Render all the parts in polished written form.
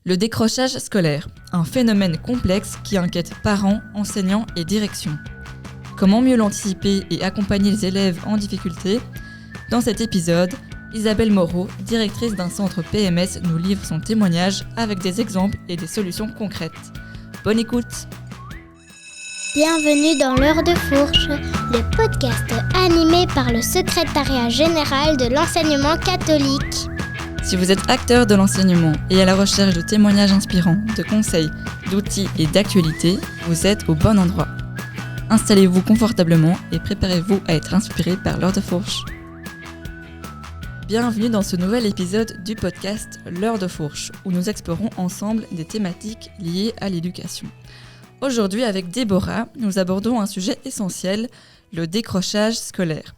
Le décrochage scolaire, un phénomène complexe qui inquiète parents, enseignants et direction. Comment mieux l'anticiper et accompagner les élèves en difficulté ? Dans cet épisode, Isabelle Moreau, directrice d'un centre PMS, nous livre son témoignage avec des exemples et des solutions concrètes. Bonne écoute ! Bienvenue dans l'heure de fourche, le podcast animé par le secrétariat général de l'enseignement catholique. Si vous êtes acteur de l'enseignement et à la recherche de témoignages inspirants, de conseils, d'outils et d'actualités, vous êtes au bon endroit. Installez-vous confortablement et préparez-vous à être inspiré par l'heure de fourche. Bienvenue dans ce nouvel épisode du podcast L'heure de fourche, où nous explorons ensemble des thématiques liées à l'éducation. Aujourd'hui, avec Déborah, nous abordons un sujet essentiel, le décrochage scolaire.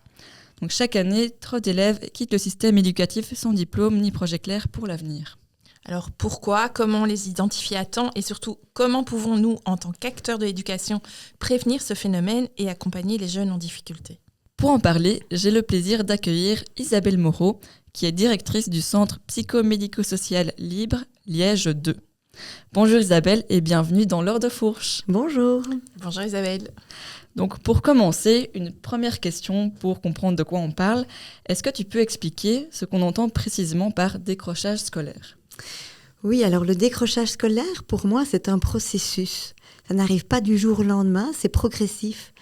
Donc, chaque année, trop d'élèves quittent le système éducatif sans diplôme ni projet clair pour l'avenir. Alors pourquoi, comment les identifier à temps et surtout comment pouvons-nous, en tant qu'acteurs de l'éducation, prévenir ce phénomène et accompagner les jeunes en difficulté ? Pour en parler, j'ai le plaisir d'accueillir Isabelle Moreau, qui est directrice du centre psychomédico-social Libre Liège 2. Bonjour Isabelle et bienvenue dans l'heure de fourche. Bonjour. Bonjour Isabelle. Donc pour commencer, une première question pour comprendre de quoi on parle. Est-ce que tu peux expliquer ce qu'on entend précisément par décrochage scolaire ? Oui, alors le décrochage scolaire, pour moi, c'est un processus. Ça n'arrive pas du jour au lendemain, c'est progressif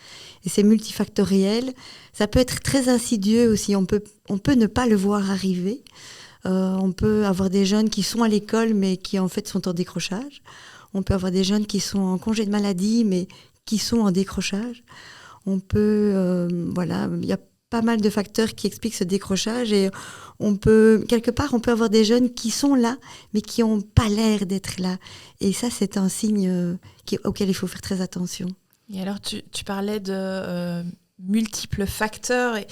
et c'est multifactoriel. Ça peut être très insidieux aussi, on peut ne pas le voir arriver. On peut avoir des jeunes qui sont à l'école mais qui en fait sont en décrochage. On peut avoir des jeunes qui sont en congé de maladie mais qui sont en décrochage. On peut, il y a pas mal de facteurs qui expliquent ce décrochage et quelque part, on peut avoir des jeunes qui sont là, mais qui n'ont pas l'air d'être là. Et ça, c'est un signe auquel il faut faire très attention. Et alors, tu parlais de multiples facteurs. Et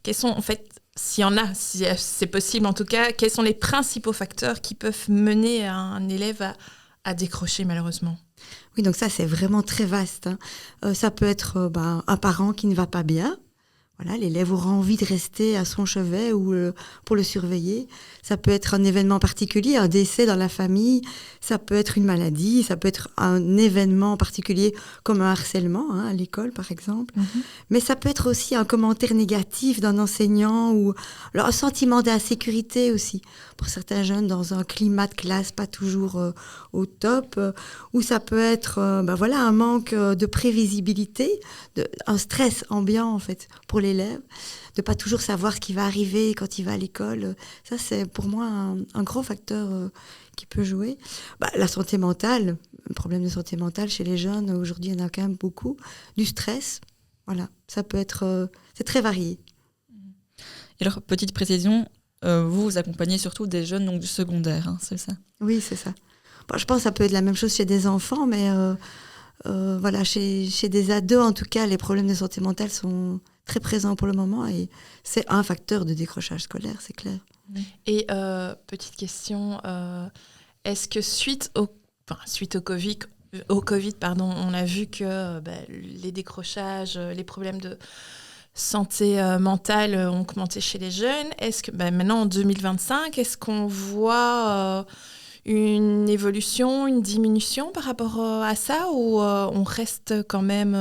quels sont, en fait, s'il y en a, si c'est possible en tout cas, quels sont les principaux facteurs qui peuvent mener un élève à décrocher malheureusement ? Oui, donc ça, c'est vraiment très vaste. Ça peut être un parent qui ne va pas bien. Voilà, l'élève aura envie de rester à son chevet ou pour le surveiller. Ça peut être un événement particulier, un décès dans la famille. Ça peut être une maladie. Ça peut être un événement particulier comme un harcèlement à l'école, par exemple. Mm-hmm. Mais ça peut être aussi un commentaire négatif d'un enseignant ou alors, un sentiment d'insécurité aussi. Pour certains jeunes, dans un climat de classe pas toujours au top. Ou ça peut être un manque de prévisibilité, un stress ambiant en fait pour l'élève, de pas toujours savoir ce qui va arriver quand il va à l'école. Ça, c'est pour moi un gros facteur qui peut jouer. La santé mentale, le problème de santé mentale chez les jeunes, aujourd'hui, il y en a quand même beaucoup. Du stress, voilà, ça peut être... c'est très varié. Et alors, petite précision, vous accompagnez surtout des jeunes donc, du secondaire, c'est ça ? Oui, c'est ça. Je pense que ça peut être la même chose chez des enfants, mais chez des ados, en tout cas, les problèmes de santé mentale sont très présents pour le moment et c'est un facteur de décrochage scolaire, c'est clair. Et petite question, est-ce que suite au Covid, on a vu que les décrochages, les problèmes de santé mentale ont augmenté chez les jeunes. Est-ce que maintenant en 2025, est-ce qu'on voit une évolution, une diminution par rapport à ça ou on reste quand même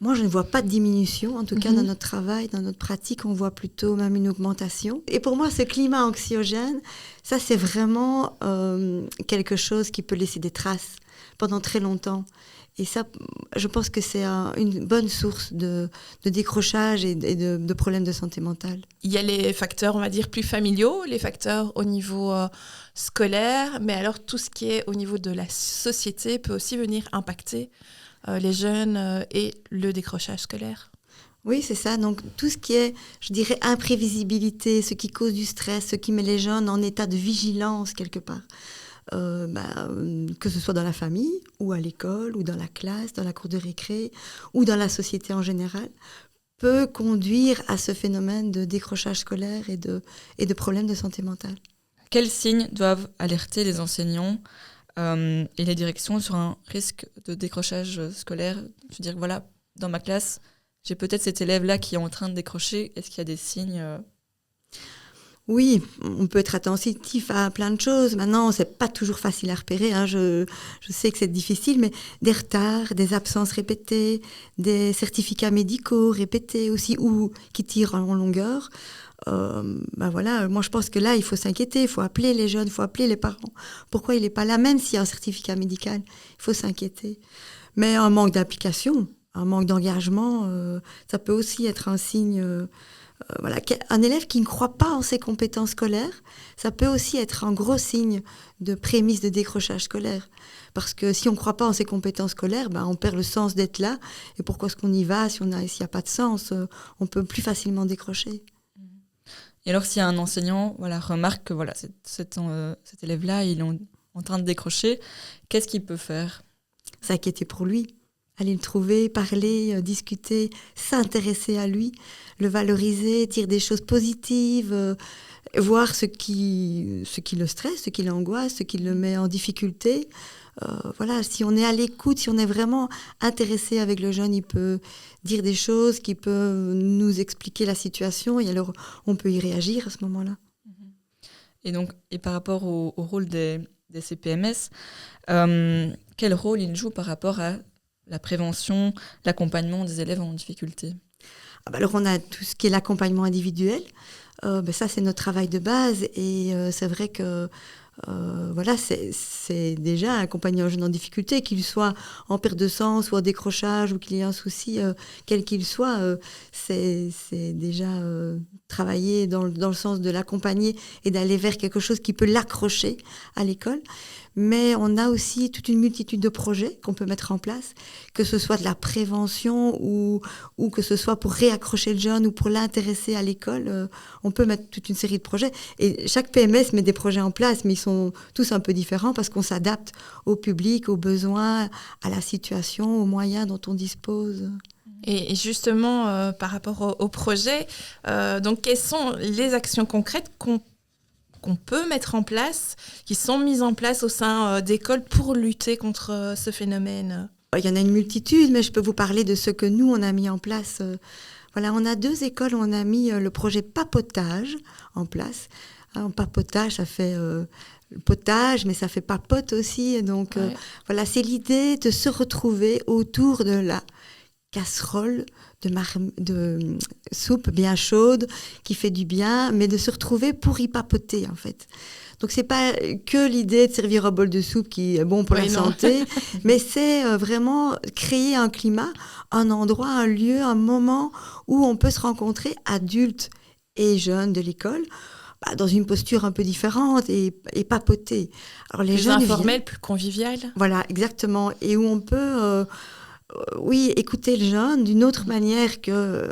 Moi, je ne vois pas de diminution. En tout cas, dans notre travail, dans notre pratique, on voit plutôt même une augmentation. Et pour moi, ce climat anxiogène, ça, c'est vraiment quelque chose qui peut laisser des traces pendant très longtemps. Et ça, je pense que c'est une bonne source de décrochage et de problèmes de santé mentale. Il y a les facteurs, on va dire, plus familiaux, les facteurs au niveau scolaire, mais alors tout ce qui est au niveau de la société peut aussi venir impacter les jeunes et le décrochage scolaire. Oui, c'est ça. Donc, tout ce qui est, je dirais, imprévisibilité, ce qui cause du stress, ce qui met les jeunes en état de vigilance quelque part. Que ce soit dans la famille, ou à l'école, ou dans la classe, dans la cour de récré, ou dans la société en général, peut conduire à ce phénomène de décrochage scolaire et de problèmes de santé mentale. Quels signes doivent alerter les enseignants et les directions sur un risque de décrochage scolaire ? Je veux dire, voilà, dans ma classe, j'ai peut-être cet élève-là qui est en train de décrocher. Est-ce qu'il y a des signes Oui, on peut être attentif à plein de choses. Maintenant, c'est pas toujours facile à repérer. Je sais que c'est difficile, mais des retards, des absences répétées, des certificats médicaux répétés aussi, ou qui tirent en longueur. Moi je pense que là, il faut s'inquiéter. Il faut appeler les jeunes, il faut appeler les parents. Pourquoi il n'est pas là, même s'il y a un certificat médical, il faut s'inquiéter. Mais un manque d'application, un manque d'engagement, ça peut aussi être un signe. Un élève qui ne croit pas en ses compétences scolaires, ça peut aussi être un gros signe de prémisse de décrochage scolaire. Parce que si on ne croit pas en ses compétences scolaires, on perd le sens d'être là. Et pourquoi est-ce qu'on y va s'il n'y a pas de sens, on peut plus facilement décrocher. Et alors, si un enseignant remarque que cet élève-là, il est en train de décrocher, qu'est-ce qu'il peut faire ? S'inquiéter pour lui. Aller le trouver, parler, discuter, s'intéresser à lui, le valoriser, dire des choses positives, voir ce qui le stresse, ce qui l'angoisse, ce qui le met en difficulté. Si on est à l'écoute, si on est vraiment intéressé avec le jeune, il peut dire des choses qui peuvent nous expliquer la situation et alors on peut y réagir à ce moment-là. Et par rapport au rôle des CPMS, quel rôle ils jouent par rapport à la prévention, l'accompagnement des élèves en difficulté ? Alors on a tout ce qui est l'accompagnement individuel. Ça c'est notre travail de base et c'est vrai que c'est déjà accompagner un jeune en difficulté, qu'il soit en perte de sens ou en décrochage ou qu'il y ait un souci, quel qu'il soit, c'est déjà travailler dans le sens de l'accompagner et d'aller vers quelque chose qui peut l'accrocher à l'école. Mais on a aussi toute une multitude de projets qu'on peut mettre en place, que ce soit de la prévention ou que ce soit pour réaccrocher le jeune ou pour l'intéresser à l'école. On peut mettre toute une série de projets. Et chaque PMS met des projets en place, mais ils sont tous un peu différents parce qu'on s'adapte au public, aux besoins, à la situation, aux moyens dont on dispose. Et justement, par rapport au projet, donc quelles sont les actions concrètes qu'on peut mettre en place, qui sont mises en place au sein d'écoles pour lutter contre ce phénomène ? Il y en a une multitude, mais je peux vous parler de ce que nous, on a mis en place. On a 2 écoles où on a mis le projet papotage en place. Papotage, ça fait potage, mais ça fait papote aussi. Donc, c'est l'idée de se retrouver autour de la casserole de soupe bien chaude qui fait du bien, mais de se retrouver pour y papoter en fait. Donc c'est pas que l'idée de servir un bol de soupe qui est bon pour la santé, mais c'est vraiment créer un climat, un endroit, un lieu, un moment où on peut se rencontrer, adultes et jeunes de l'école, dans une posture un peu différente et papoter. Alors les plus jeunes informel, plus convivial. Voilà, exactement, et où on peut écouter le jeune d'une autre manière que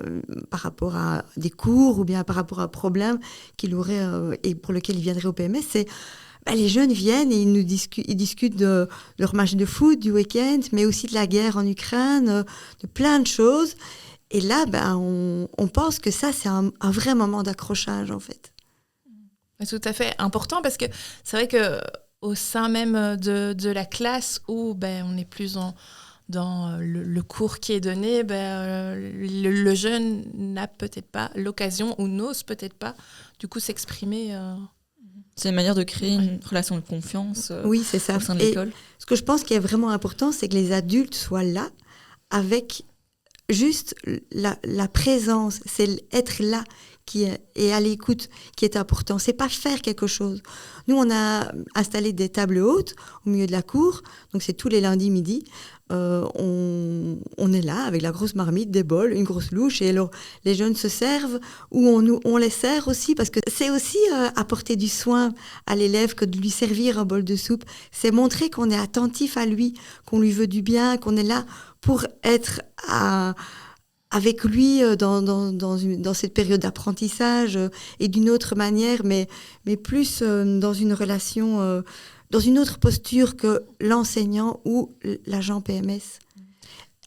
par rapport à des cours ou bien par rapport à un problème qu'il aurait et pour lequel il viendrait au PMS. Les jeunes viennent et ils discutent de leur match de foot du week-end, mais aussi de la guerre en Ukraine, de plein de choses. Et là, on pense que ça, c'est un vrai moment d'accrochage, en fait. C'est tout à fait important parce que c'est vrai qu'au sein même de la classe où on est plus dans le cours qui est donné, le jeune n'a peut-être pas l'occasion ou n'ose peut-être pas du coup s'exprimer. C'est une manière de créer une relation de confiance oui, c'est ça. Au sein de l'école. Ce que je pense qui est vraiment important, c'est que les adultes soient là avec juste la présence, c'est être là et à l'écoute qui est important. C'est pas faire quelque chose. Nous, on a installé des tables hautes au milieu de la cour, donc c'est tous les lundis midi. On est là avec la grosse marmite, des bols, une grosse louche, et alors les jeunes se servent ou on les sert aussi, parce que c'est aussi apporter du soin à l'élève que de lui servir un bol de soupe. C'est montrer qu'on est attentif à lui, qu'on lui veut du bien, qu'on est là pour être avec lui dans cette période d'apprentissage et d'une autre manière, mais plus dans une relation, dans une autre posture que l'enseignant ou l'agent PMS.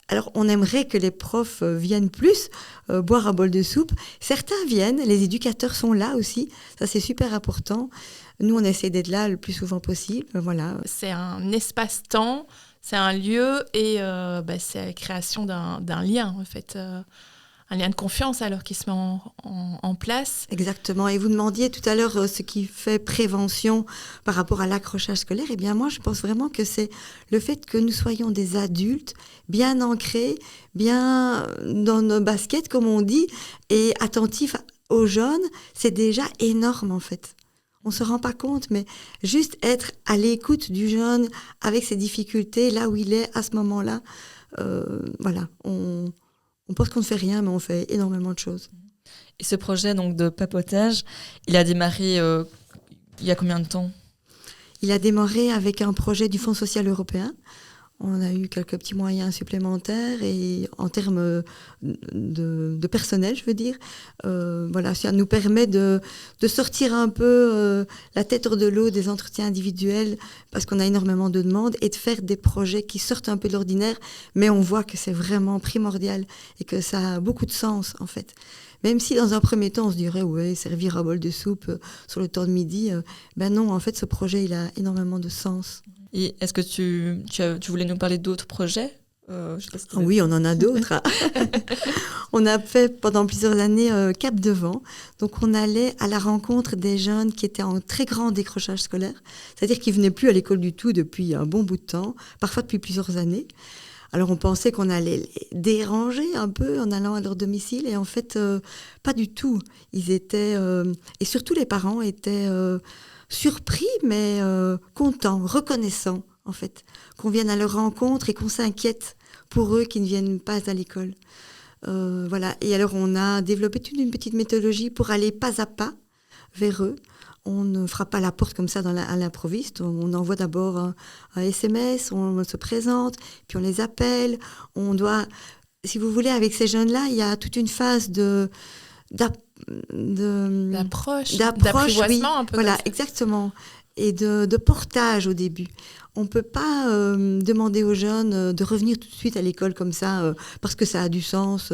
Alors, on aimerait que les profs viennent plus boire un bol de soupe. Certains viennent, les éducateurs sont là aussi, ça c'est super important. Nous, on essaie d'être là le plus souvent possible, voilà. C'est un espace-temps, c'est un lieu et c'est la création d'un lien, en fait. lien de confiance alors qui se met en place. Exactement. Et vous demandiez tout à l'heure ce qui fait prévention par rapport à l'accrochage scolaire. Eh bien, moi, je pense vraiment que c'est le fait que nous soyons des adultes bien ancrés, bien dans nos baskets, comme on dit, et attentifs aux jeunes. C'est déjà énorme, en fait. On ne se rend pas compte, mais juste être à l'écoute du jeune avec ses difficultés, là où il est à ce moment-là, voilà, on pense qu'on ne fait rien, mais on fait énormément de choses. Et ce projet donc, de papotage, il a démarré il y a combien de temps ? Il a démarré avec un projet du Fonds social européen. On a eu quelques petits moyens supplémentaires et en termes de personnel, je veux dire, voilà, ça nous permet de sortir un peu la tête hors de l'eau des entretiens individuels parce qu'on a énormément de demandes et de faire des projets qui sortent un peu de l'ordinaire, mais on voit que c'est vraiment primordial et que ça a beaucoup de sens en fait. Même si dans un premier temps on se dirait ouais, servir un bol de soupe sur le temps de midi, ben non, en fait ce projet il a énormément de sens. Et est-ce que tu voulais nous parler d'autres projets ? Je sais pas si Oui, on en a d'autres. On a fait pendant plusieurs années Cap Devant. Donc on allait à la rencontre des jeunes qui étaient en très grand décrochage scolaire, c'est-à-dire qu'ils venaient plus à l'école du tout depuis un bon bout de temps, parfois depuis plusieurs années. Alors on pensait qu'on allait les déranger un peu en allant à leur domicile et en fait pas du tout. Ils étaient et surtout les parents étaient surpris mais contents, reconnaissants en fait, qu'on vienne à leur rencontre et qu'on s'inquiète pour eux qui ne viennent pas à l'école. Voilà. Et alors on a développé toute une petite méthodologie pour aller pas à pas vers eux. On ne frappe pas à la porte comme ça à l'improviste. On envoie d'abord un SMS, on se présente, puis on les appelle. On doit, si vous voulez, avec ces jeunes-là, il y a toute une phase d'approche, d'approchoissement oui, un peu. Voilà, exactement. Et de portage au début. On ne peut pas demander aux jeunes de revenir tout de suite à l'école comme ça parce que ça a du sens.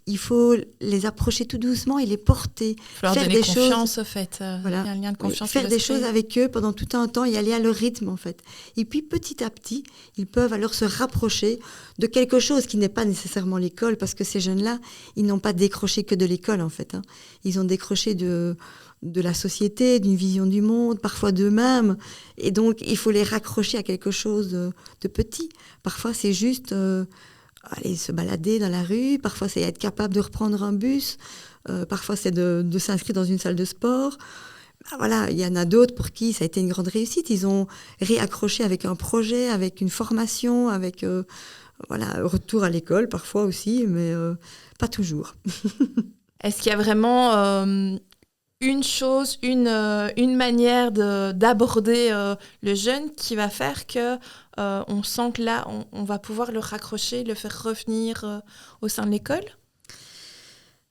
Il faut les approcher tout doucement et les porter. Il faut leur faire donner des confiance choses, au fait. voilà. Il y a un lien de confiance. Faire des choses avec eux pendant tout un temps et aller à leur rythme en fait. Et puis petit à petit, ils peuvent alors se rapprocher de quelque chose qui n'est pas nécessairement l'école parce que ces jeunes-là, ils n'ont pas décroché que de l'école en fait. Hein. Ils ont décroché de la société, d'une vision du monde, parfois d'eux-mêmes. Et donc, il faut les raccrocher à quelque chose de petit. Parfois, c'est juste aller se balader dans la rue. Parfois, c'est être capable de reprendre un bus. Parfois, c'est de s'inscrire dans une salle de sport. Voilà, il y en a d'autres pour qui ça a été une grande réussite. Ils ont réaccroché avec un projet, avec une formation, avec voilà, retour à l'école parfois aussi, mais pas toujours. Est-ce qu'il y a vraiment une chose, une manière d'aborder le jeune qui va faire que on sent que là, on va pouvoir le raccrocher, le faire revenir au sein de l'école ?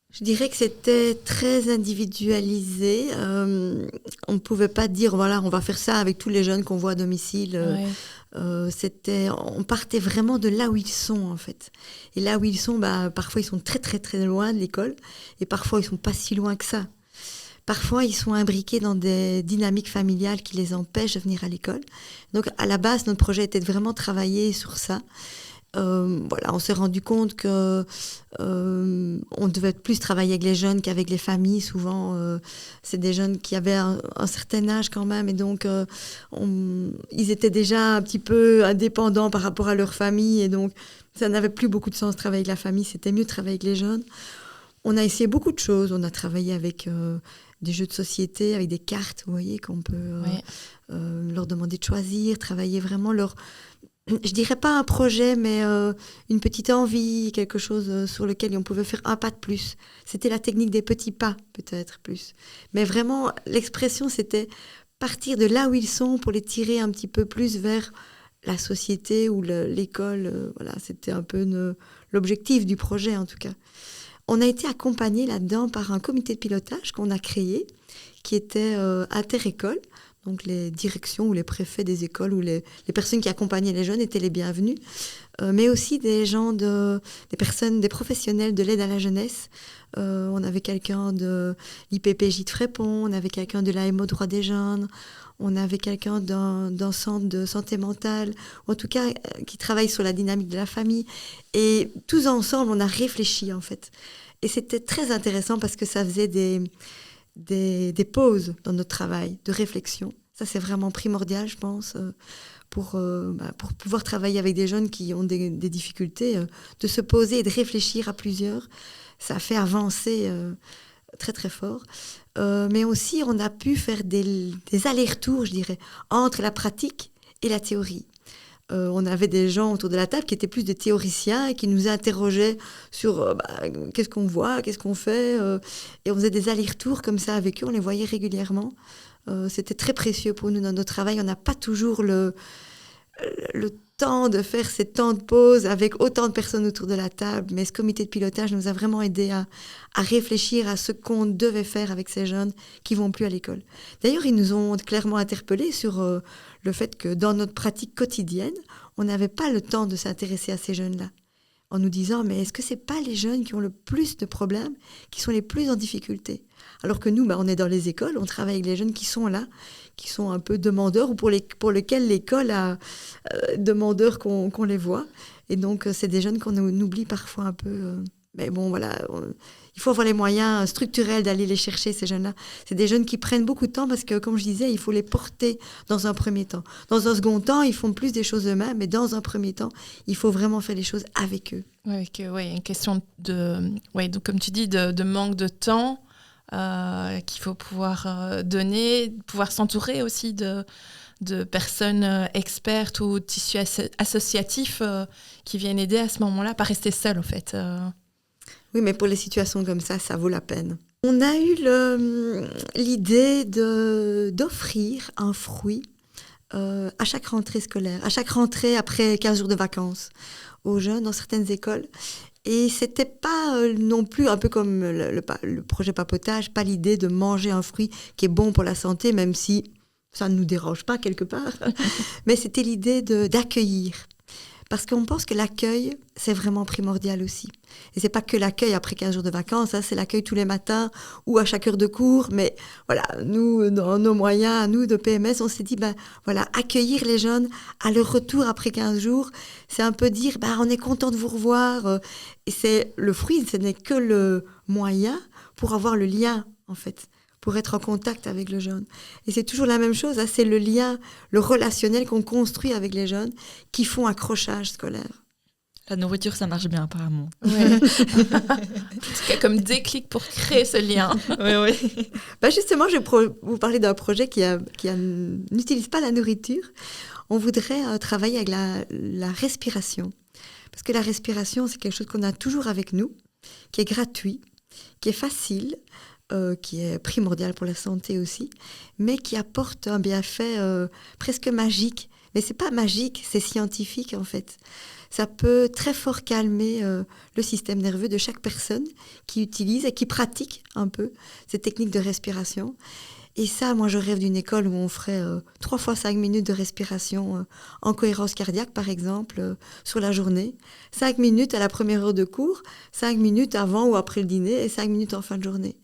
Je dirais que c'était très individualisé. On ne pouvait pas dire, voilà, on va faire ça avec tous les jeunes qu'on voit à domicile. Ouais. On partait vraiment de là où ils sont, en fait. Et là où ils sont, parfois, ils sont très, très, très loin de l'école. Et parfois, ils ne sont pas si loin que ça. Parfois, ils sont imbriqués dans des dynamiques familiales qui les empêchent de venir à l'école. Donc, à la base, notre projet était de vraiment travailler sur ça. Voilà, on s'est rendu compte que on devait plus travailler avec les jeunes qu'avec les familles. Souvent, c'est des jeunes qui avaient un certain âge quand même, et donc ils étaient déjà un petit peu indépendants par rapport à leur famille, et donc ça n'avait plus beaucoup de sens de travailler avec la famille. C'était mieux de travailler avec les jeunes. On a essayé beaucoup de choses. On a travaillé avec des jeux de société, avec des cartes, vous voyez, qu'on peut leur demander de choisir, travailler vraiment leur... Je dirais pas un projet, mais une petite envie, quelque chose sur lequel on pouvait faire un pas de plus. C'était la technique des petits pas, peut-être plus. Mais vraiment, l'expression, c'était partir de là où ils sont pour les tirer un petit peu plus vers la société ou l'école. Voilà, c'était un peu l'objectif du projet, en tout cas. On a été accompagnés là-dedans par un comité de pilotage qu'on a créé, qui était inter-école. Donc les directions ou les préfets des écoles ou les personnes qui accompagnaient les jeunes étaient les bienvenus, mais aussi des professionnels de l'aide à la jeunesse. On avait quelqu'un de l'IPPJ de Frépont, on avait quelqu'un de l'AMO Droit des jeunes, on avait quelqu'un d'un centre de santé mentale, ou en tout cas qui travaille sur la dynamique de la famille. Et tous ensemble, on a réfléchi en fait. Et c'était très intéressant parce que ça faisait des pauses dans notre travail, de réflexion. Ça, c'est vraiment primordial, je pense, pour pouvoir travailler avec des jeunes qui ont des difficultés, de se poser et de réfléchir à plusieurs. Ça fait avancer très, très fort. Mais aussi, on a pu faire des allers-retours, je dirais, entre la pratique et la théorie. On avait des gens autour de la table qui étaient plus des théoriciens et qui nous interrogeaient sur qu'est-ce qu'on voit, qu'est-ce qu'on fait. Et on faisait des allers-retours comme ça avec eux, on les voyait régulièrement. C'était très précieux pour nous dans notre travail. On n'a pas toujours le temps de faire ces temps de pause avec autant de personnes autour de la table. Mais ce comité de pilotage nous a vraiment aidé à réfléchir à ce qu'on devait faire avec ces jeunes qui ne vont plus à l'école. D'ailleurs, ils nous ont clairement interpellés sur le fait que dans notre pratique quotidienne, on n'avait pas le temps de s'intéresser à ces jeunes-là. En nous disant, mais est-ce que ce n'est pas les jeunes qui ont le plus de problèmes, qui sont les plus en difficulté ? Alors que nous, on est dans les écoles, on travaille avec les jeunes qui sont là, qui sont un peu demandeurs ou pour lesquels l'école a demandeurs qu'on les voit. Et donc, c'est des jeunes qu'on oublie parfois un peu. Mais bon, voilà, il faut avoir les moyens structurels d'aller les chercher, ces jeunes-là. C'est des jeunes qui prennent beaucoup de temps parce que, comme je disais, il faut les porter dans un premier temps. Dans un second temps, ils font plus des choses eux-mêmes, mais dans un premier temps, il faut vraiment faire les choses avec eux. Oui, une question donc, comme tu dis, de manque de temps qu'il faut pouvoir donner, pouvoir s'entourer aussi de personnes expertes ou tissus associatifs qui viennent aider à ce moment-là, pas rester seul en fait. Oui, mais pour les situations comme ça vaut la peine. On a eu l'idée d'offrir un fruit à chaque rentrée scolaire, à chaque rentrée après 15 jours de vacances aux jeunes dans certaines écoles. Et c'était pas non plus, un peu comme le projet papotage, pas l'idée de manger un fruit qui est bon pour la santé, même si ça ne nous dérange pas quelque part. Mais c'était l'idée d'accueillir. Parce qu'on pense que l'accueil, c'est vraiment primordial aussi. Et c'est pas que l'accueil après 15 jours de vacances, c'est l'accueil tous les matins ou à chaque heure de cours. Mais voilà, nous, dans nos moyens, nous de PMS, on s'est dit, accueillir les jeunes à leur retour après 15 jours, c'est un peu dire, on est content de vous revoir. Et c'est le fruit, ce n'est que le moyen pour avoir le lien, en fait, pour être en contact avec le jeune. Et c'est toujours la même chose, c'est le lien, le relationnel qu'on construit avec les jeunes qui font accrochage scolaire. La nourriture, ça marche bien apparemment. Ouais. En tout cas, comme déclic pour créer ce lien. Oui. Justement, je vais vous parler d'un projet qui n'utilise pas la nourriture. On voudrait travailler avec la respiration. Parce que la respiration, c'est quelque chose qu'on a toujours avec nous, qui est gratuit, qui est facile, qui est primordial pour la santé aussi, mais qui apporte un bienfait presque magique. Mais c'est pas magique, c'est scientifique en fait. Ça peut très fort calmer le système nerveux de chaque personne qui utilise et qui pratique un peu ces techniques de respiration. Et ça, moi, je rêve d'une école où on ferait 3 fois 5 minutes de respiration en cohérence cardiaque, par exemple, sur la journée. 5 minutes à la première heure de cours, 5 minutes avant ou après le dîner et 5 minutes en fin de journée.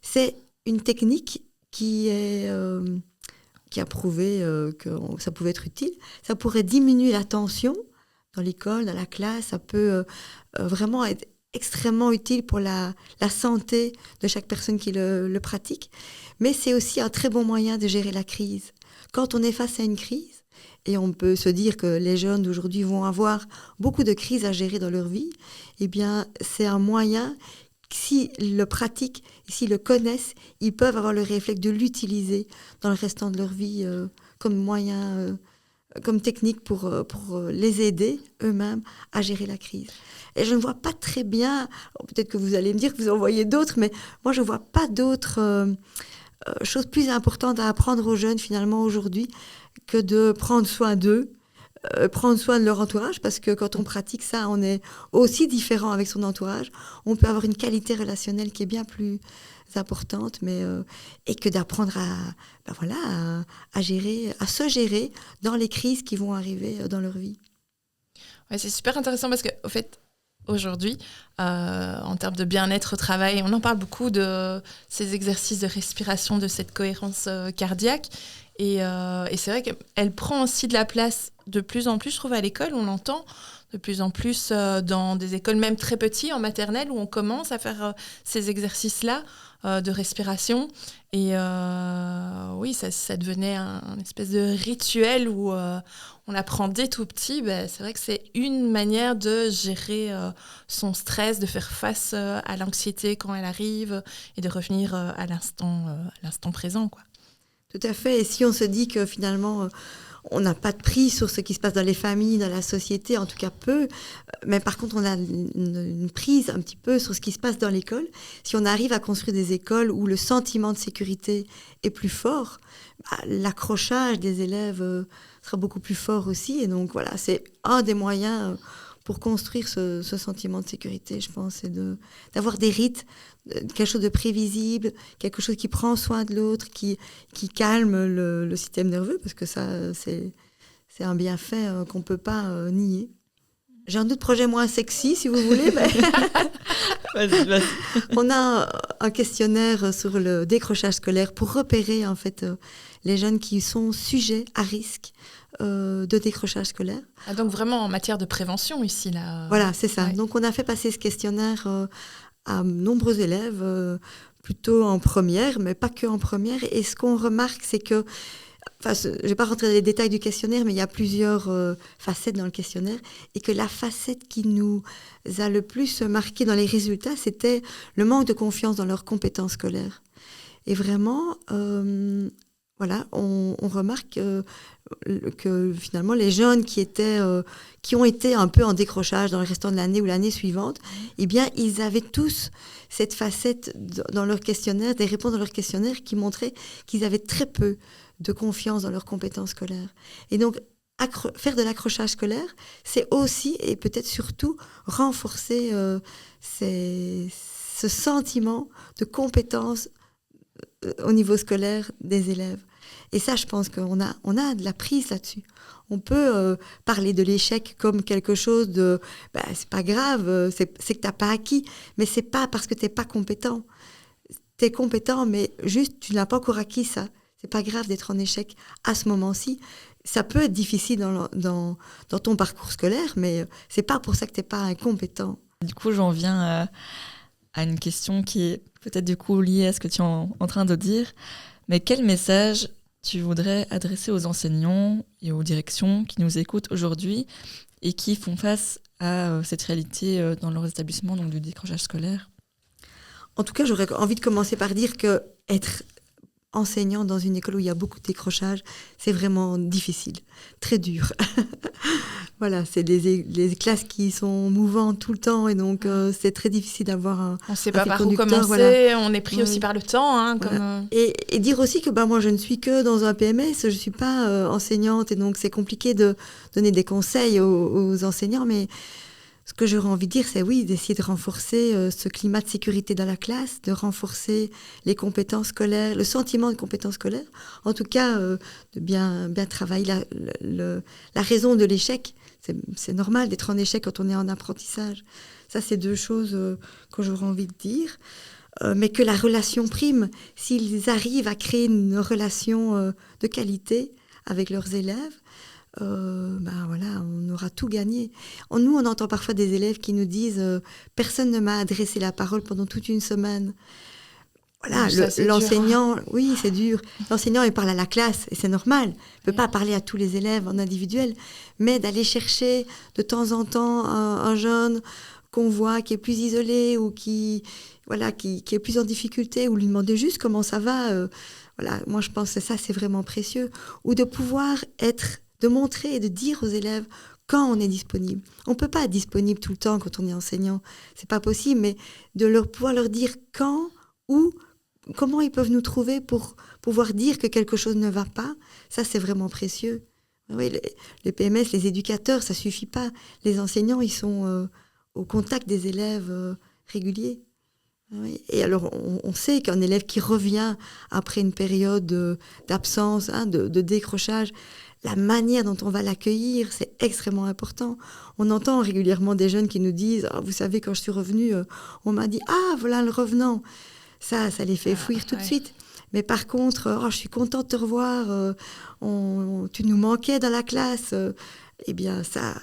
C'est une technique qui a prouvé que ça pouvait être utile. Ça pourrait diminuer la tension dans l'école, dans la classe. Ça peut vraiment être extrêmement utile pour la santé de chaque personne qui le pratique. Mais c'est aussi un très bon moyen de gérer la crise. Quand on est face à une crise, et on peut se dire que les jeunes d'aujourd'hui vont avoir beaucoup de crises à gérer dans leur vie, eh bien, c'est un moyen, s'ils le pratiquent, s'ils le connaissent, ils peuvent avoir le réflexe de l'utiliser dans le restant de leur vie comme moyen, comme technique pour les aider eux-mêmes à gérer la crise. Et je ne vois pas très bien, peut-être que vous allez me dire que vous en voyez d'autres, mais moi je ne vois pas d'autres choses plus importantes à apprendre aux jeunes finalement aujourd'hui que de prendre soin d'eux, prendre soin de leur entourage, parce que quand on pratique ça, on est aussi différent avec son entourage. On peut avoir une qualité relationnelle qui est bien plus importante, et que d'apprendre à gérer, à se gérer dans les crises qui vont arriver dans leur vie. Ouais, c'est super intéressant parce que, au fait, aujourd'hui, en termes de bien-être au travail, on en parle beaucoup de ces exercices de respiration, de cette cohérence cardiaque. Et c'est vrai qu'elle prend aussi de la place de plus en plus, je trouve, à l'école. On l'entend de plus en plus dans des écoles même très petites, en maternelle, où on commence à faire ces exercices-là de respiration. Et oui, ça devenait un espèce de rituel où on apprend dès tout petit. C'est vrai que c'est une manière de gérer son stress, de faire face à l'anxiété quand elle arrive et de revenir à l'instant présent, quoi. Tout à fait. Et si on se dit que finalement, on n'a pas de prise sur ce qui se passe dans les familles, dans la société, en tout cas peu, mais par contre, on a une prise un petit peu sur ce qui se passe dans l'école. Si on arrive à construire des écoles où le sentiment de sécurité est plus fort, l'accrochage des élèves sera beaucoup plus fort aussi. Et donc, voilà, c'est un des moyens pour construire ce sentiment de sécurité, je pense, c'est d'avoir des rites, quelque chose de prévisible, quelque chose qui prend soin de l'autre, qui calme le système nerveux, parce que ça, c'est un bienfait qu'on ne peut pas nier. J'ai un autre projet moins sexy, si vous voulez. Mais Vas-y. On a un questionnaire sur le décrochage scolaire pour repérer en fait les jeunes qui sont sujets à risque de décrochage scolaire. Ah, donc vraiment en matière de prévention ici, là. Voilà, c'est ça. Ouais. Donc on a fait passer ce questionnaire à nombreux élèves, plutôt en première, mais pas que en première. Et ce qu'on remarque, c'est que, je ne vais pas rentrer dans les détails du questionnaire, mais il y a plusieurs facettes dans le questionnaire, et que la facette qui nous a le plus marqué dans les résultats, c'était le manque de confiance dans leurs compétences scolaires. Et vraiment, voilà, on remarque que finalement les jeunes qui ont été un peu en décrochage dans le restant de l'année ou l'année suivante, eh bien ils avaient tous cette facette dans leur questionnaire, des réponses dans leur questionnaire qui montraient qu'ils avaient très peu de confiance dans leurs compétences scolaires. Et donc faire de l'accrochage scolaire, c'est aussi et peut-être surtout renforcer ce sentiment de compétence au niveau scolaire des élèves. Et ça, je pense qu'on a de la prise là-dessus. On peut parler de l'échec comme quelque chose de... c'est pas grave, c'est que t'as pas acquis. Mais c'est pas parce que t'es pas compétent. T'es compétent, mais juste, tu n'as pas encore acquis ça. C'est pas grave d'être en échec à ce moment-ci. Ça peut être difficile dans ton parcours scolaire, mais c'est pas pour ça que t'es pas incompétent. Du coup, j'en viens à une question qui est peut-être du coup liée à ce que tu es en train de dire. Mais quel message tu voudrais adresser aux enseignants et aux directions qui nous écoutent aujourd'hui et qui font face à cette réalité dans leurs établissements, donc du décrochage scolaire? En tout cas, j'aurais envie de commencer par dire que être enseignant dans une école où il y a beaucoup de décrochage, c'est vraiment difficile, très dur. Voilà, c'est des classes qui sont mouvantes tout le temps et donc c'est très difficile d'avoir un on ne sait pas par où conducteur, commencer, voilà. On est pris aussi par le temps. Hein, voilà. Et dire aussi que moi, je ne suis que dans un PMS, je ne suis pas enseignante et donc c'est compliqué de donner des conseils aux enseignants, mais ce que j'aurais envie de dire, c'est oui, d'essayer de renforcer ce climat de sécurité dans la classe, de renforcer les compétences scolaires, le sentiment de compétences scolaires. En tout cas, de bien travailler la raison de l'échec. C'est normal d'être en échec quand on est en apprentissage. Ça, c'est deux choses que j'aurais envie de dire. Mais que la relation prime, s'ils arrivent à créer une relation de qualité avec leurs élèves, voilà, on aura tout gagné. Nous, on entend parfois des élèves qui nous disent personne ne m'a adressé la parole pendant toute une semaine. Voilà, l'enseignant, dur, hein. Oui, c'est dur. L'enseignant, il parle à la classe et c'est normal. Il ne peut pas parler à tous les élèves en individuel, mais d'aller chercher de temps en temps un jeune qu'on voit qui est plus isolé ou qui est plus en difficulté, ou lui demander juste comment ça va. Voilà, moi, je pense que ça, c'est vraiment précieux. Ou de pouvoir de montrer et de dire aux élèves quand on est disponible. On ne peut pas être disponible tout le temps quand on est enseignant. C'est pas possible, mais de pouvoir leur dire quand, où, comment ils peuvent nous trouver pour pouvoir dire que quelque chose ne va pas. Ça, c'est vraiment précieux. Oui, les PMS, les éducateurs, ça suffit pas. Les enseignants, ils sont au contact des élèves réguliers. Oui. Et alors, on sait qu'un élève qui revient après une période d'absence, de décrochage, la manière dont on va l'accueillir, c'est extrêmement important. On entend régulièrement des jeunes qui nous disent « Vous savez, quand je suis revenue, on m'a dit « Ah, voilà le revenant !» Ça les fait fuir tout de suite. Mais par contre, je suis contente de te revoir, tu nous manquais dans la classe. Eh bien, ça,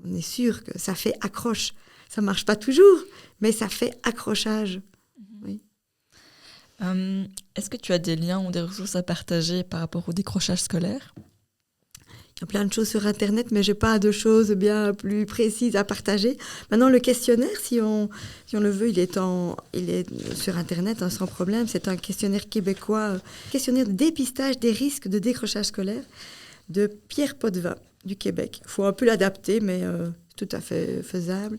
on est sûr que ça fait accroche. Ça ne marche pas toujours, mais ça fait accrochage. Oui. Est-ce que tu as des liens ou des ressources à partager par rapport au décrochage scolaire ? Il y a plein de choses sur Internet, mais je n'ai pas de choses bien plus précises à partager. Maintenant, le questionnaire, si on le veut, il est sur Internet, sans problème. C'est un questionnaire québécois, questionnaire de dépistage des risques de décrochage scolaire de Pierre Potvin du Québec. Il faut un peu l'adapter, mais tout à fait faisable.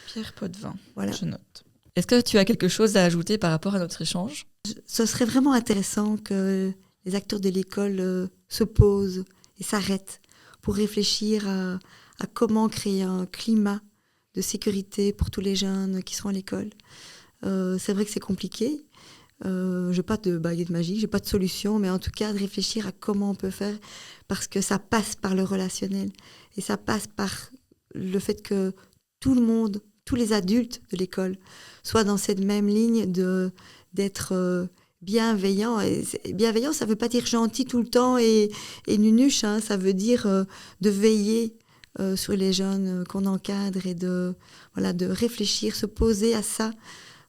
Pierre Potvin, voilà. Je note. Est-ce que tu as quelque chose à ajouter par rapport à notre échange ? Ce serait vraiment intéressant que les acteurs de l'école se posent et s'arrêtent pour réfléchir à comment créer un climat de sécurité pour tous les jeunes qui seront à l'école. C'est vrai que c'est compliqué. Je n'ai pas de baguette magique, je n'ai pas de solution, mais en tout cas de réfléchir à comment on peut faire, parce que ça passe par le relationnel et ça passe par le fait que tout le monde, tous les adultes de l'école soient dans cette même ligne d'être bienveillant. Et bienveillant, ça ne veut pas dire gentil tout le temps et nunuche, hein, ça veut dire de veiller sur les jeunes qu'on encadre et de réfléchir, se poser à ça,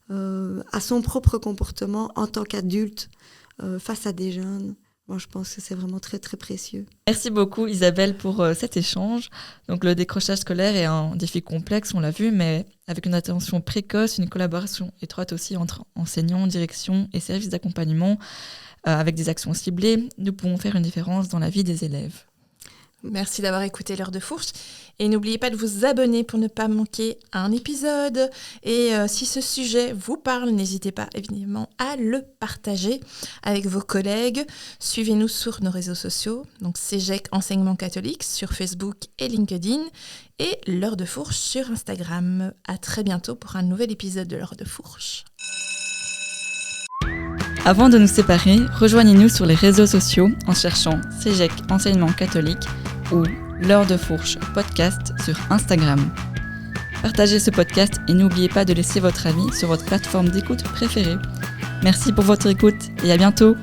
à son propre comportement en tant qu'adulte face à des jeunes. Moi, je pense que c'est vraiment très, très précieux. Merci beaucoup Isabelle pour cet échange. Donc, le décrochage scolaire est un défi complexe, on l'a vu, mais avec une attention précoce, une collaboration étroite aussi entre enseignants, direction et services d'accompagnement, avec des actions ciblées, nous pouvons faire une différence dans la vie des élèves. Merci d'avoir écouté l'heure de fourche et n'oubliez pas de vous abonner pour ne pas manquer un épisode. Et si ce sujet vous parle, n'hésitez pas évidemment à le partager avec vos collègues. Suivez-nous sur nos réseaux sociaux, donc CEGEC Enseignement Catholique sur Facebook et LinkedIn et l'heure de fourche sur Instagram. À très bientôt pour un nouvel épisode de l'heure de fourche. Avant de nous séparer, rejoignez-nous sur les réseaux sociaux en cherchant CEGEC Enseignement Catholique ou l'heure de fourche podcast sur Instagram. Partagez ce podcast et n'oubliez pas de laisser votre avis sur votre plateforme d'écoute préférée. Merci pour votre écoute et à bientôt.